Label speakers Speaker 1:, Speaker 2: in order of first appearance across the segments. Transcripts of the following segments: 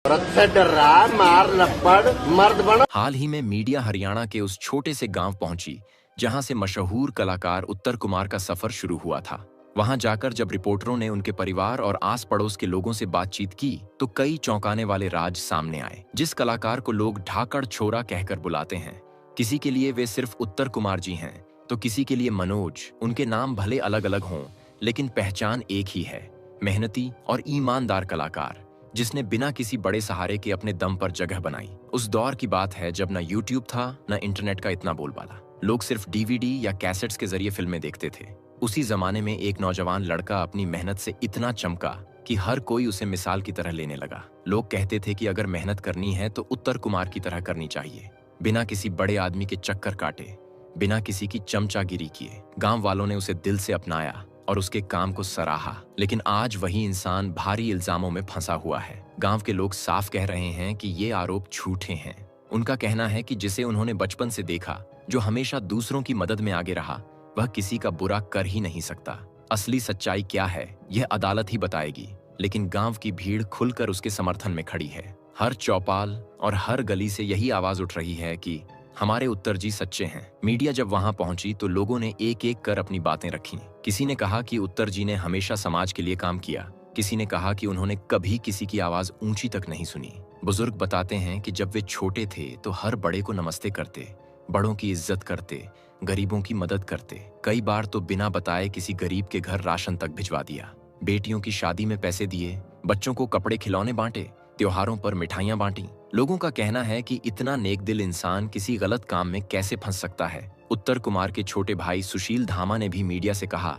Speaker 1: औरत से डर रहा, मार लपड़ मर्द बनो।
Speaker 2: हाल ही में मीडिया हरियाणा के उस छोटे से गांव पहुंची जहां से मशहूर कलाकार उत्तर कुमार का सफर शुरू हुआ था। वहां जाकर जब रिपोर्टरों ने उनके परिवार और आस पड़ोस के लोगों से बातचीत की तो कई चौंकाने वाले राज सामने आए। जिस कलाकार को लोग ढाकड़ छोरा कहकर बुलाते हैं, किसी के लिए वे सिर्फ उत्तर कुमार जी हैं तो किसी के लिए मनोज। उनके नाम भले अलग अलग हों लेकिन पहचान एक ही है, मेहनती और ईमानदार कलाकार जिसने बिना किसी बड़े सहारे के अपने दम पर जगह बनाई। उस दौर की बात है जब न यूट्यूब था न इंटरनेट का इतना बोलबाला। लोग सिर्फ डीवीडी या कैसेट्स के जरिए फिल्में देखते थे। उसी जमाने में एक नौजवान लड़का अपनी मेहनत से इतना चमका कि हर कोई उसे मिसाल की तरह लेने लगा। लोग कहते थे कि अगर मेहनत करनी है तो उत्तर कुमार की तरह करनी चाहिए, बिना किसी बड़े आदमी के चक्कर काटे, बिना किसी की चमचागिरी किए। गांव वालों ने उसे दिल से अपनाया और उसके काम को सराहा। लेकिन आज वही इंसान भारी इल्जामों में फंसा हुआ है। गांव के लोग साफ कह रहे हैं कि ये आरोप झूठे हैं। उनका कहना है कि जिसे उन्होंने बचपन से देखा, जो हमेशा दूसरों की मदद में आगे रहा, वह किसी का बुरा कर ही नहीं सकता। असली सच्चाई क्या है यह अदालत ही बताएगी, लेकिन गांव की भीड़ खुलकर उसके समर्थन में खड़ी है। हर चौपाल और हर गली से यही आवाज उठ रही है कि हमारे उत्तर जी सच्चे हैं। मीडिया जब वहां पहुंची तो लोगों ने एक एक कर अपनी बातें रखी। किसी ने कहा कि उत्तर जी ने हमेशा समाज के लिए काम किया, किसी ने कहा कि उन्होंने कभी किसी की आवाज ऊंची तक नहीं सुनी। बुजुर्ग बताते हैं कि जब वे छोटे थे तो हर बड़े को नमस्ते करते, बड़ों की इज्जत करते, गरीबों की मदद करते। कई बार तो बिना बताए किसी गरीब के घर राशन तक भिजवा दिया, बेटियों की शादी में पैसे दिए, बच्चों को कपड़े खिलौने बांटे, त्योहारों पर मिठाइयां बांटी। लोगों का कहना है कि इतना नेक दिल इंसान किसी गलत काम में कैसे फंस सकता है। उत्तर कुमार के छोटे भाई सुशील धामा ने भी मीडिया से कहा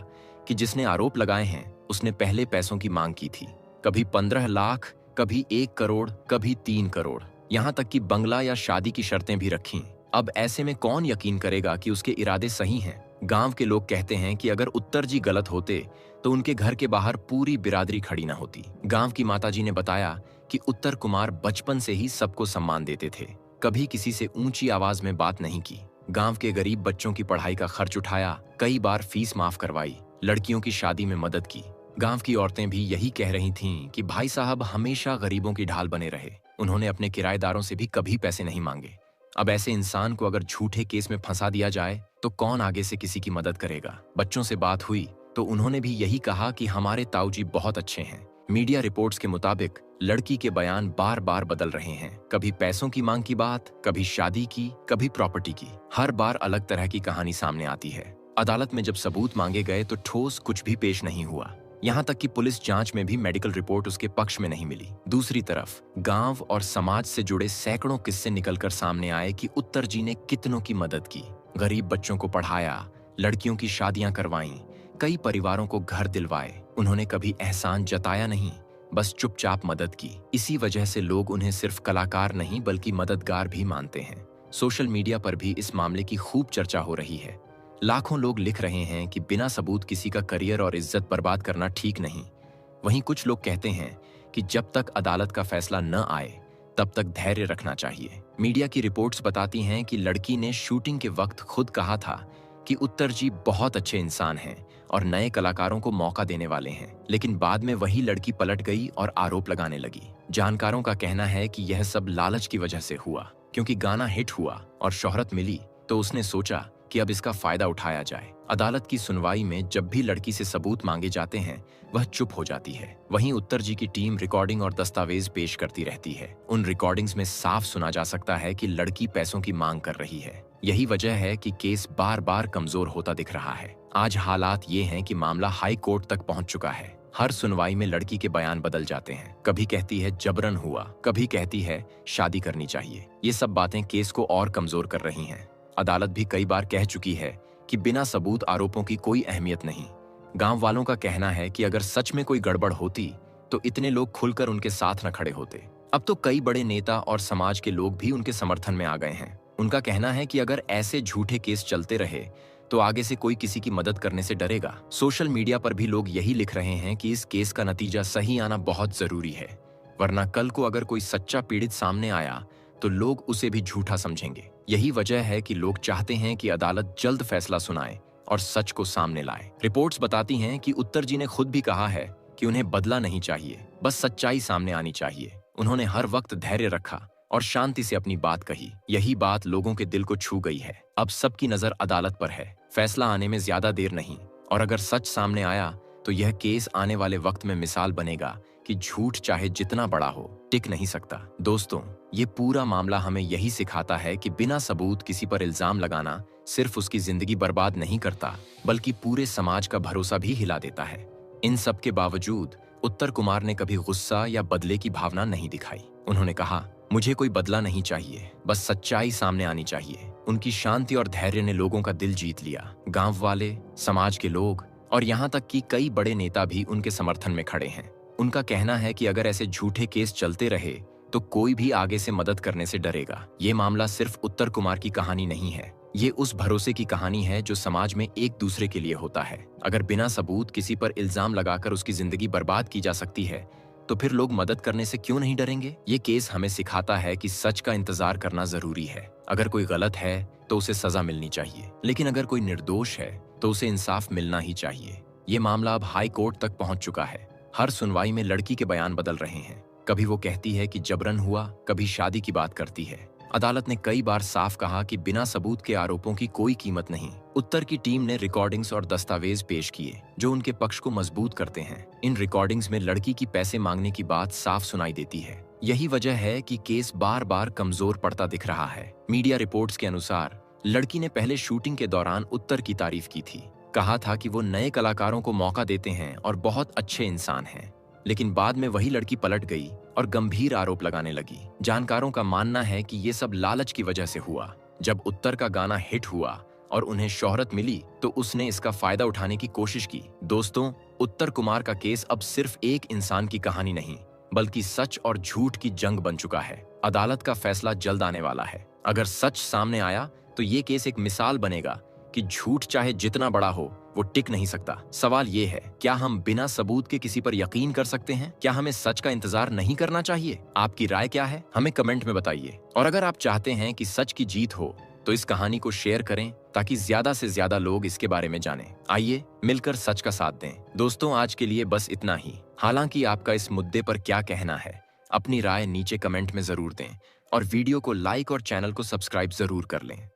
Speaker 2: कि जिसने आरोप लगाए हैं उसने पहले पैसों की मांग की थी, कभी 15 लाख, कभी 1 करोड़, कभी 3 करोड़, यहाँ तक कि बंगला या शादी की शर्तें भी रखीं। अब ऐसे में कौन यकीन करेगा कि उसके इरादे सही हैं? गांव के लोग कहते हैं कि अगर उत्तर जी गलत होते तो उनके घर के बाहर पूरी बिरादरी खड़ी न होती। गांव की माताजी ने बताया कि उत्तर कुमार बचपन से ही सबको सम्मान देते थे, कभी किसी से ऊंची आवाज में बात नहीं की। गांव के गरीब बच्चों की पढ़ाई का खर्च उठाया, कई बार फीस माफ करवाई, लड़कियों की शादी में मदद की। गांव की औरतें भी यही कह रही थीं कि भाई साहब हमेशा गरीबों की ढाल बने रहे, उन्होंने अपने किराएदारों से भी कभी पैसे नहीं मांगे। अब ऐसे इंसान को अगर झूठे केस में फंसा दिया जाए तो कौन आगे से किसी की मदद करेगा? बच्चों से बात हुई तो उन्होंने भी यही कहा कि हमारे ताऊजी बहुत अच्छे हैं। मीडिया रिपोर्ट्स के मुताबिक लड़की के बयान बार बार बदल रहे हैं, कभी पैसों की मांग की बात, कभी शादी की, कभी प्रॉपर्टी की। हर बार अलग तरह की कहानी सामने आती है। अदालत में जब सबूत मांगे गए तो ठोस कुछ भी पेश नहीं हुआ, यहाँ तक कि पुलिस जांच में भी मेडिकल रिपोर्ट उसके पक्ष में नहीं मिली। दूसरी तरफ गांव और समाज से जुड़े सैकड़ों किस्से निकलकर सामने आए कि उत्तर जी ने कितनों की मदद की, गरीब बच्चों को पढ़ाया, लड़कियों की शादियां करवाईं, कई परिवारों को घर दिलवाए। उन्होंने कभी एहसान जताया नहीं, बस चुपचाप मदद की। इसी वजह से लोग उन्हें सिर्फ कलाकार नहीं बल्कि मददगार भी मानते हैं। सोशल मीडिया पर भी इस मामले की खूब चर्चा हो रही है। लाखों लोग लिख रहे हैं कि बिना सबूत किसी का करियर और इज्जत बर्बाद करना ठीक नहीं। वहीं कुछ लोग कहते हैं कि जब तक अदालत का फैसला न आए तब तक धैर्य रखना चाहिए। मीडिया की रिपोर्ट्स बताती हैं कि लड़की ने शूटिंग के वक्त खुद कहा था कि उत्तर जी बहुत अच्छे इंसान हैं और नए कलाकारों को मौका देने वाले हैं, लेकिन बाद में वही लड़की पलट गई और आरोप लगाने लगी। जानकारों का कहना है कि यह सब लालच की वजह से हुआ, क्योंकि गाना हिट हुआ और शोहरत मिली तो उसने सोचा कि अब इसका फायदा उठाया जाए। अदालत की सुनवाई में जब भी लड़की से सबूत मांगे जाते हैं वह चुप हो जाती है। वहीं उत्तर जी की टीम रिकॉर्डिंग और दस्तावेज पेश करती रहती है। उन रिकॉर्डिंग्स में साफ सुना जा सकता है कि लड़की पैसों की मांग कर रही है। यही वजह है कि केस बार बार कमजोर होता दिख रहा है। आज हालात ये हैं कि मामला हाई कोर्ट तक पहुंच चुका है। हर सुनवाई में लड़की के बयान बदल जाते हैं, कभी कहती है जबरन हुआ, कभी कहती है शादी करनी चाहिए। ये सब बातें केस को और कमजोर कर रही हैं। अदालत भी कई बार कह चुकी है कि बिना सबूत आरोपों की कोई अहमियत नहीं। गांव वालों का कहना है कि अगर सच में कोई गड़बड़ होती तो इतने लोग खुलकर उनके साथ न खड़े होते। अब तो कई बड़े नेता और समाज के लोग भी उनके समर्थन में आ गए हैं। उनका कहना है कि अगर ऐसे झूठे केस चलते रहे तो आगे से कोई किसी की मदद करने से डरेगा। सोशल मीडिया पर भी लोग यही लिख रहे हैं कि इस केस का नतीजा सही आना बहुत जरूरी है, वरना कल को अगर कोई सच्चा पीड़ित सामने आया तो लोग उसे भी झूठा समझेंगे। यही वजह है कि लोग चाहते हैं कि अदालत जल्द फैसला सुनाए और सच को सामने लाए। रिपोर्ट्स बताती हैं कि उत्तर जी ने खुद भी कहा है कि उन्हें बदला नहीं चाहिए, बस सच्चाई सामने आनी चाहिए। उन्होंने हर वक्त धैर्य रखा और शांति से अपनी बात कही। यही बात लोगों के दिल को छू गई है। अब सबकी नजर अदालत पर है। फैसला आने में ज्यादा देर नहीं, और अगर सच सामने आया तो यह केस आने वाले वक्त में मिसाल बनेगा कि झूठ चाहे जितना बड़ा हो, टिक नहीं सकता। दोस्तों, ये पूरा मामला हमें यही सिखाता है कि बिना सबूत किसी पर इल्जाम लगाना सिर्फ उसकी जिंदगी बर्बाद नहीं करता, बल्कि पूरे समाज का भरोसा भी हिला देता है। इन सब के बावजूद उत्तर कुमार ने कभी गुस्सा या बदले की भावना नहीं दिखाई। उन्होंने कहा, मुझे कोई बदला नहीं चाहिए, बस सच्चाई सामने आनी चाहिए। उनकी शांति और धैर्य ने लोगों का दिल जीत लिया। गांव वाले, समाज के लोग और यहाँ तक कि कई बड़े नेता भी उनके समर्थन में खड़े हैं। उनका कहना है कि अगर ऐसे झूठे केस चलते रहे तो कोई भी आगे से मदद करने से डरेगा। ये मामला सिर्फ उत्तर कुमार की कहानी नहीं है, ये उस भरोसे की कहानी है जो समाज में एक दूसरे के लिए होता है। अगर बिना सबूत किसी पर इल्जाम लगाकर उसकी जिंदगी बर्बाद की जा सकती है, तो फिर लोग मदद करने से क्यों नहीं डरेंगे? ये केस हमें सिखाता है कि सच का इंतजार करना जरूरी है। अगर कोई गलत है तो उसे सजा मिलनी चाहिए, लेकिन अगर कोई निर्दोष है तो उसे इंसाफ मिलना ही चाहिए। ये मामला अब हाई कोर्ट तक पहुंच चुका है। हर सुनवाई में लड़की के बयान बदल रहे हैं। कभी वो कहती है कि जबरन हुआ, कभी शादी की बात करती है। अदालत ने कई बार साफ कहा कि बिना सबूत के आरोपों की कोई कीमत नहीं। उत्तर की टीम ने रिकॉर्डिंग्स और दस्तावेज पेश किए जो उनके पक्ष को मजबूत करते हैं। इन रिकॉर्डिंग्स में लड़की की पैसे मांगने की बात साफ सुनाई देती है। यही वजह है कि केस बार बार कमजोर पड़ता दिख रहा है। मीडिया रिपोर्ट्स के अनुसार लड़की ने पहले शूटिंग के दौरान उत्तर की तारीफ की थी। कहा था कि वो नए कलाकारों को मौका देते हैं और बहुत अच्छे इंसान हैं। लेकिन बाद में वही लड़की पलट गई और गंभीर आरोप लगाने लगी। जानकारों का मानना है कि ये सब लालच की वजह से हुआ। जब उत्तर का गाना हिट हुआ और उन्हें शोहरत मिली तो उसने इसका फायदा उठाने की कोशिश की। दोस्तों, उत्तर कुमार का केस अब सिर्फ एक इंसान की कहानी नहीं, बल्कि सच और झूठ की जंग बन चुका है। अदालत का फैसला जल्द आने वाला है। अगर सच सामने आया तो ये केस एक मिसाल बनेगा कि झूठ चाहे जितना बड़ा हो, वो टिक नहीं सकता। सवाल ये है, क्या हम बिना सबूत के किसी पर यकीन कर सकते हैं? क्या हमें सच का इंतजार नहीं करना चाहिए? आपकी राय क्या है? हमें कमेंट में बताइए। और अगर आप चाहते हैं कि सच की जीत हो तो इस कहानी को शेयर करें ताकि ज्यादा से ज्यादा लोग इसके बारे में जानें। आइए मिलकर सच का साथ दें। दोस्तों, आज के लिए बस इतना ही। हालांकि आपका इस मुद्दे पर क्या कहना है, अपनी राय नीचे कमेंट में जरूर दें और वीडियो को लाइक और चैनल को सब्सक्राइब जरूर कर लें।